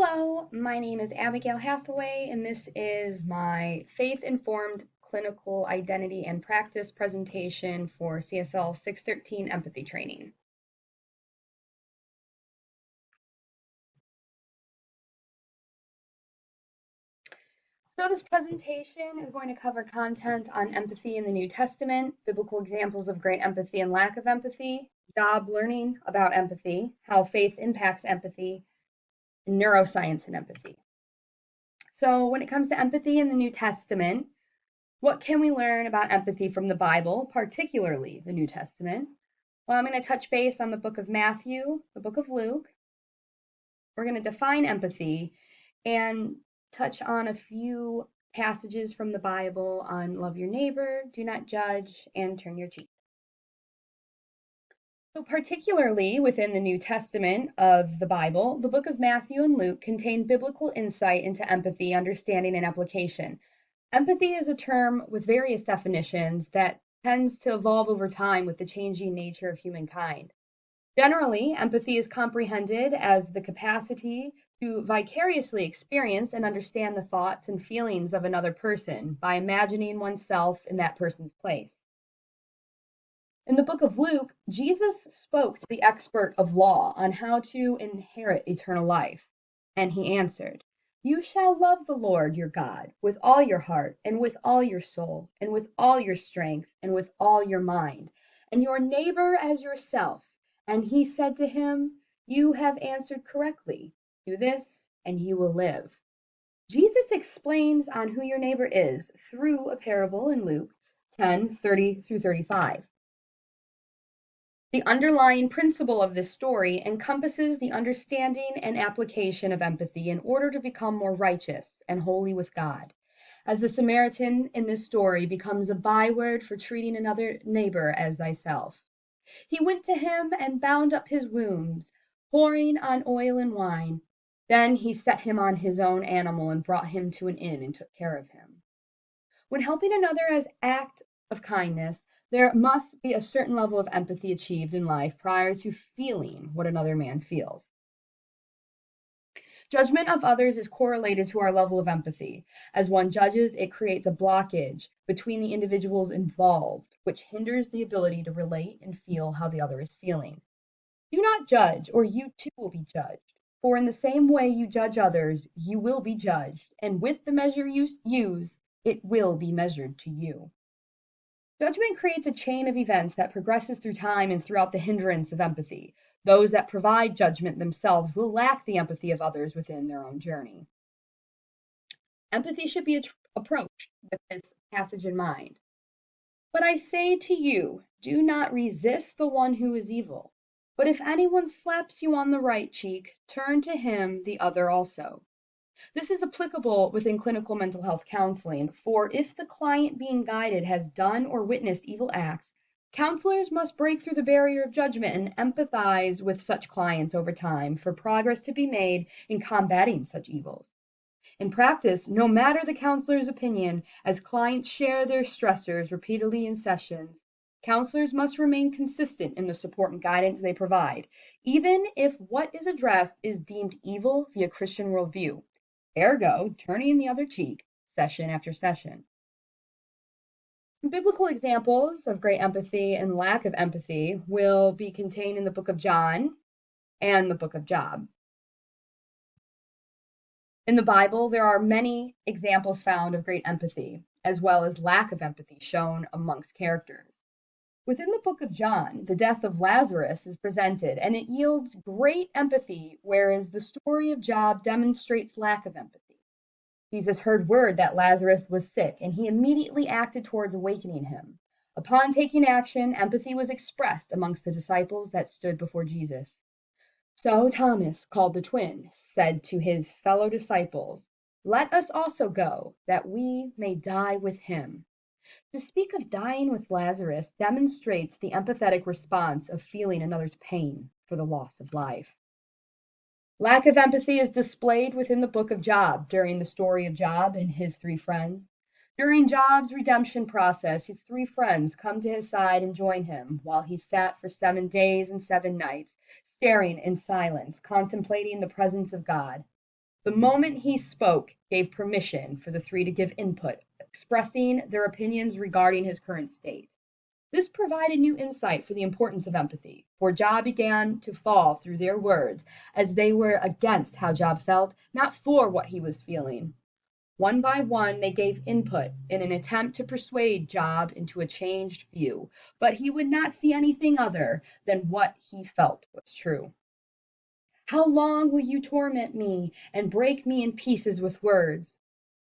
Hello, my name is Abigail Hathaway, and this is my faith-informed clinical identity and practice presentation for CSL 613 empathy training. So this presentation is going to cover content on empathy in the New Testament, biblical examples of great empathy and lack of empathy, job learning about empathy, how faith impacts empathy, and neuroscience and empathy. So when it comes to empathy in the New Testament, what can we learn about empathy from the Bible, particularly the New Testament? Well, I'm going to touch base on the book of Matthew, the book of Luke. We're going to define empathy and touch on a few passages from the Bible on love your neighbor, do not judge, and turn your cheek. So particularly within the New Testament of the Bible, the book of Matthew and Luke contain biblical insight into empathy, understanding, and application. Empathy is a term with various definitions that tends to evolve over time with the changing nature of humankind. Generally, empathy is comprehended as the capacity to vicariously experience and understand the thoughts and feelings of another person by imagining oneself in that person's place. In the book of Luke, Jesus spoke to the expert of law on how to inherit eternal life, and he answered, "You shall love the Lord your God with all your heart, and with all your soul, and with all your strength, and with all your mind, and your neighbor as yourself." And he said to him, "You have answered correctly. Do this, and you will live." Jesus explains on who your neighbor is through a parable in Luke 10:30 through 35. The underlying principle of this story encompasses the understanding and application of empathy in order to become more righteous and holy with God, as the Samaritan in this story becomes a byword for treating another neighbor as thyself. He went to him and bound up his wounds, pouring on oil and wine. Then he set him on his own animal and brought him to an inn and took care of him. When helping another as act of kindness, there must be a certain level of empathy achieved in life prior to feeling what another man feels. Judgment of others is correlated to our level of empathy. As one judges, it creates a blockage between the individuals involved, which hinders the ability to relate and feel how the other is feeling. Do not judge, or you too will be judged. For in the same way you judge others, you will be judged, and with the measure you use, it will be measured to you. Judgment creates a chain of events that progresses through time and throughout the hindrance of empathy. Those that provide judgment themselves will lack the empathy of others within their own journey. Empathy should be approached with this passage in mind. But I say to you, do not resist the one who is evil. But if anyone slaps you on the right cheek, turn to him the other also. This is applicable within clinical mental health counseling, for if the client being guided has done or witnessed evil acts, counselors must break through the barrier of judgment and empathize with such clients over time for progress to be made in combating such evils. In practice, no matter the counselor's opinion, as clients share their stressors repeatedly in sessions, counselors must remain consistent in the support and guidance they provide, even if what is addressed is deemed evil via Christian worldview. Ergo, turning the other cheek, session after session. Some biblical examples of great empathy and lack of empathy will be contained in the book of John and the book of Job. In the Bible, there are many examples found of great empathy, as well as lack of empathy shown amongst characters. Within the book of John, the death of Lazarus is presented, and it yields great empathy, whereas the story of Job demonstrates lack of empathy. Jesus heard word that Lazarus was sick, and he immediately acted towards awakening him. Upon taking action, empathy was expressed amongst the disciples that stood before Jesus. So Thomas, called the twin, said to his fellow disciples, "Let us also go, that we may die with him." To speak of dying with Lazarus demonstrates the empathetic response of feeling another's pain for the loss of life. Lack of empathy is displayed within the book of Job during the story of Job and his three friends. During Job's redemption process, his three friends come to his side and join him while he sat for 7 days and 7 nights, staring in silence, contemplating the presence of God. The moment he spoke gave permission for the three to give input, expressing their opinions regarding his current state. This provided new insight for the importance of empathy, for Job began to fall through their words as they were against how Job felt, not for what he was feeling. One by one, they gave input in an attempt to persuade Job into a changed view, but he would not see anything other than what he felt was true. How long will you torment me and break me in pieces with words?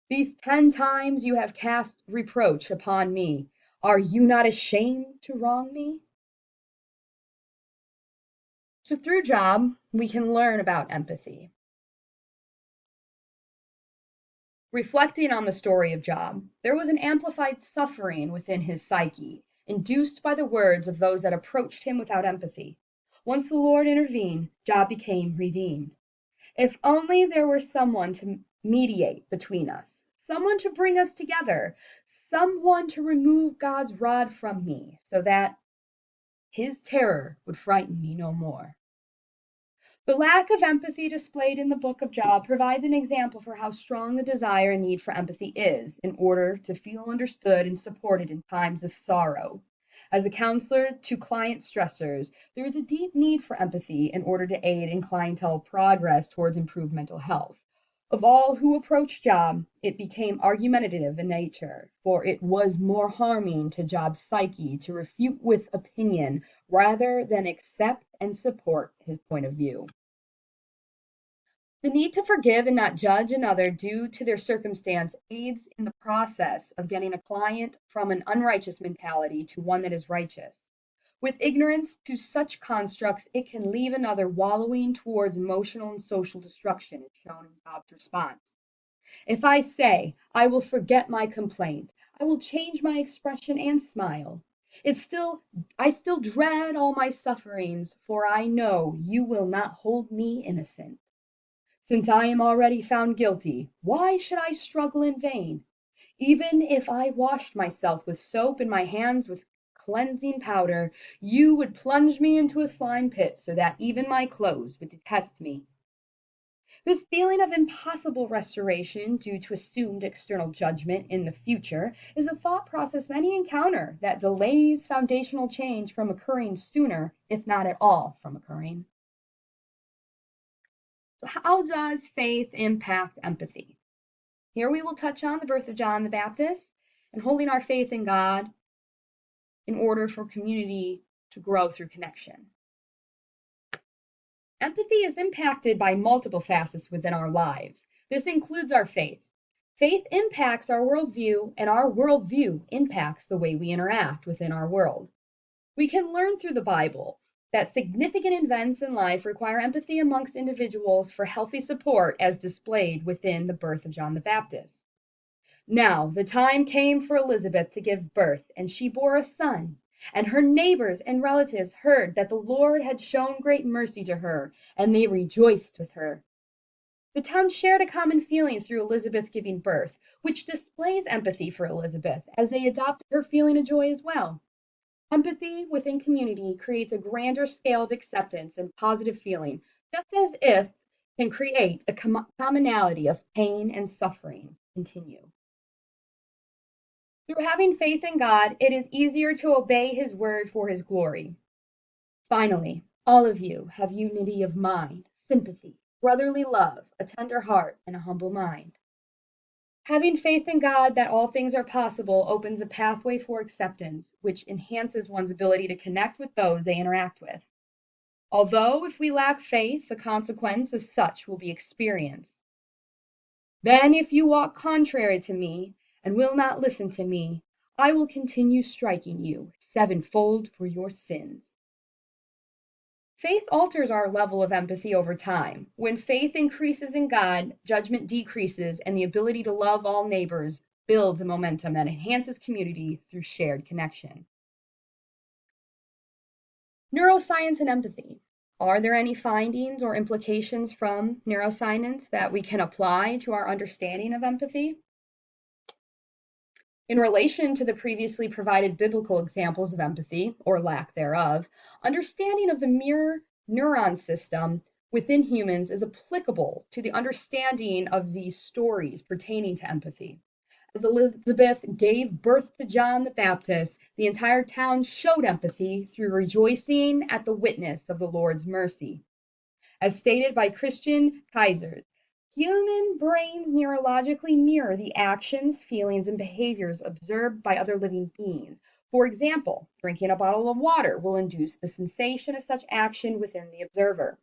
These 10 times you have cast reproach upon me. Are you not ashamed to wrong me? So through Job, we can learn about empathy. Reflecting on the story of Job, there was an amplified suffering within his psyche, induced by the words of those that approached him without empathy. Once the Lord intervened, Job became redeemed. If only there were someone to mediate between us, someone to bring us together, someone to remove God's rod from me, so that his terror would frighten me no more. The lack of empathy displayed in the book of Job provides an example for how strong the desire and need for empathy is in order to feel understood and supported in times of sorrow. As a counselor to client stressors, there is a deep need for empathy in order to aid in clientele progress towards improved mental health. Of all who approached Job, it became argumentative in nature, for it was more harming to Job's psyche to refute with opinion rather than accept and support his point of view. The need to forgive and not judge another due to their circumstance aids in the process of getting a client from an unrighteous mentality to one that is righteous. With ignorance to such constructs, it can leave another wallowing towards emotional and social destruction, as shown in Job's response. If I say, I will forget my complaint, I will change my expression and smile. I still dread all my sufferings, for I know you will not hold me innocent. Since I am already found guilty, why should I struggle in vain? Even if I washed myself with soap and my hands with cleansing powder, you would plunge me into a slime pit so that even my clothes would detest me. This feeling of impossible restoration due to assumed external judgment in the future is a thought process many encounter that delays foundational change from occurring sooner, if not at all from occurring. So how does faith impact empathy? Here we will touch on the birth of John the Baptist and holding our faith in God in order for community to grow through connection. Empathy is impacted by multiple facets within our lives. This includes our faith. Faith impacts our worldview, and our worldview impacts the way we interact within our world. We can learn through the Bible that significant events in life require empathy amongst individuals for healthy support as displayed within the birth of John the Baptist. Now the time came for Elizabeth to give birth, and she bore a son. And her neighbors and relatives heard that the Lord had shown great mercy to her, and they rejoiced with her. The town shared a common feeling through Elizabeth giving birth, which displays empathy for Elizabeth, as they adopted her feeling of joy as well. Empathy within community creates a grander scale of acceptance and positive feeling, just as if can create a commonality of pain and suffering continue. Through having faith in God, it is easier to obey his word for his glory. Finally, all of you have unity of mind, sympathy, brotherly love, a tender heart, and a humble mind. Having faith in God that all things are possible opens a pathway for acceptance, which enhances one's ability to connect with those they interact with. Although if we lack faith, the consequence of such will be experience. Then if you walk contrary to me, and will not listen to me, I will continue striking you sevenfold for your sins. Faith alters our level of empathy over time. When faith increases in God, judgment decreases, and the ability to love all neighbors builds a momentum that enhances community through shared connection. Neuroscience and empathy. Are there any findings or implications from neuroscience that we can apply to our understanding of empathy? In relation to the previously provided biblical examples of empathy, or lack thereof, understanding of the mirror neuron system within humans is applicable to the understanding of these stories pertaining to empathy. As Elizabeth gave birth to John the Baptist, the entire town showed empathy through rejoicing at the witness of the Lord's mercy. As stated by Christian Kaisers, human brains neurologically mirror the actions, feelings, and behaviors observed by other living beings. For example, drinking a bottle of water will induce the sensation of such action within the observer.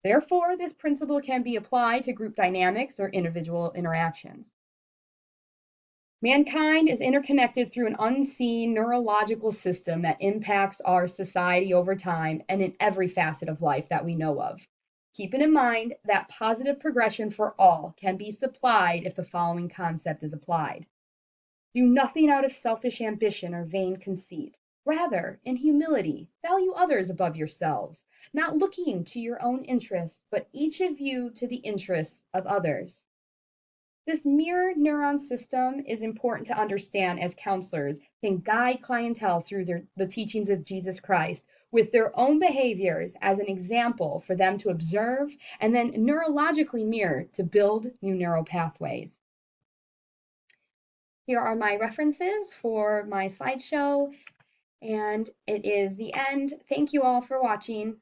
Therefore, this principle can be applied to group dynamics or individual interactions. Mankind is interconnected through an unseen neurological system that impacts our society over time and in every facet of life that we know of. Keeping in mind that positive progression for all can be supplied if the following concept is applied. Do nothing out of selfish ambition or vain conceit. Rather, in humility, value others above yourselves, not looking to your own interests, but each of you to the interests of others. This mirror neuron system is important to understand as counselors can guide clientele through the teachings of Jesus Christ with their own behaviors as an example for them to observe and then neurologically mirror to build new neural pathways. Here are my references for my slideshow, and it is the end. Thank you all for watching.